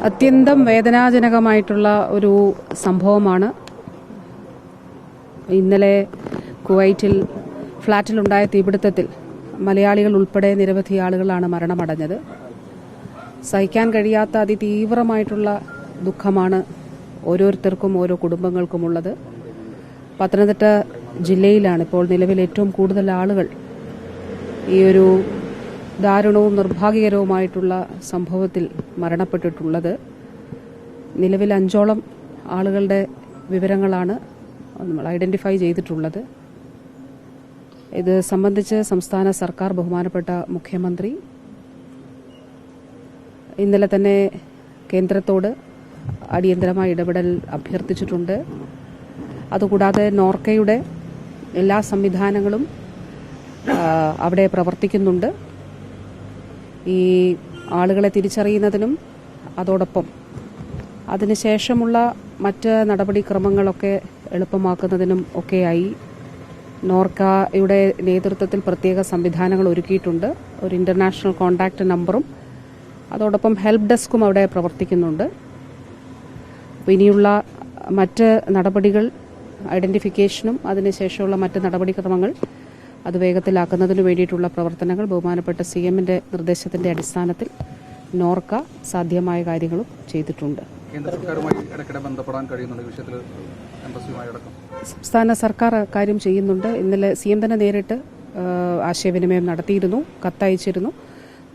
അത്യന്തം വേദനാജനകമായിട്ടുള്ള ഒരു സംഭവമാണ് ഇന്നലെ കുവൈറ്റിൽ ഫ്ളാറ്റിലുണ്ടായ തീപിടുത്തത്തിൽ മലയാളികൾ ഉൾപ്പെടെ നിരവധി ആളുകളാണ് മരണമടഞ്ഞത്. സഹിക്കാൻ കഴിയാത്ത അതിതീവ്രമായിട്ടുള്ള ദുഃഖമാണ് ഓരോരുത്തർക്കും ഓരോ കുടുംബങ്ങൾക്കുമുള്ളത്. പത്തനംതിട്ട ജില്ലയിലാണ് ഇപ്പോൾ നിലവിൽ ഏറ്റവും കൂടുതൽ ആളുകൾ ഈ ഒരു ദാരുണവും നിർഭാഗ്യകരവുമായിട്ടുള്ള സംഭവത്തിൽ മരണപ്പെട്ടിട്ടുള്ളത്. നിലവിൽ 5ഓളം ആളുകളുടെ വിവരങ്ങളാണ് നമ്മൾ ഐഡന്റിഫൈ ചെയ്തിട്ടുള്ളത്. ഇത് സംബന്ധിച്ച് സംസ്ഥാന സർക്കാർ ബഹുമാനപ്പെട്ട മുഖ്യമന്ത്രി ഇന്നലെ തന്നെ കേന്ദ്രത്തോട് അടിയന്തരമായ ഇടപെടൽ അഭ്യർത്ഥിച്ചിട്ടുണ്ട്. അതുകൂടാതെ നോർക്കയുടെ എല്ലാ സംവിധാനങ്ങളും അവിടെ പ്രവർത്തിക്കുന്നുണ്ട്. ഈ ആളുകളെ തിരിച്ചറിയുന്നതിനും അതോടൊപ്പം അതിനുശേഷമുള്ള മറ്റ് നടപടിക്രമങ്ങളൊക്കെ എളുപ്പമാക്കുന്നതിനും ഒക്കെയായി നോർക്കയുടെ നേതൃത്വത്തിൽ പ്രത്യേക സംവിധാനങ്ങൾ ഒരുക്കിയിട്ടുണ്ട്. ഒരു ഇന്റർനാഷണൽ കോൺടാക്ട് നമ്പറും അതോടൊപ്പം ഹെൽപ്പ് ഡെസ്കും അവിടെ പ്രവർത്തിക്കുന്നുണ്ട്. ഇനിയുള്ള മറ്റ് നടപടികൾ ഐഡന്റിഫിക്കേഷനും അതിനുശേഷമുള്ള മറ്റ് നടപടിക്രമങ്ങൾ അത് വേഗത്തിലാക്കുന്നതിനു വേണ്ടിയിട്ടുള്ള പ്രവർത്തനങ്ങൾ ബഹുമാനപ്പെട്ട CMന്റെ നിർദ്ദേശത്തിന്റെ അടിസ്ഥാനത്തിൽ നോർക്ക സാധ്യമായ കാര്യങ്ങളും ചെയ്തിട്ടുണ്ട്. സംസ്ഥാന സർക്കാർ കാര്യം ചെയ്യുന്നുണ്ട്. ഇന്നലെ CM തന്നെ നേരിട്ട് ആശയവിനിമയം നടത്തിയിരുന്നു, കത്തയച്ചിരുന്നു.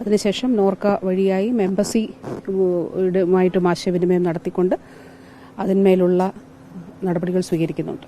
അതിനുശേഷം നോർക്ക വഴിയായി എംബസിയുമായിട്ടും ആശയവിനിമയം നടത്തിക്കൊണ്ട് അതിന്മേലുള്ള നടപടികൾ സ്വീകരിക്കുന്നുണ്ട്.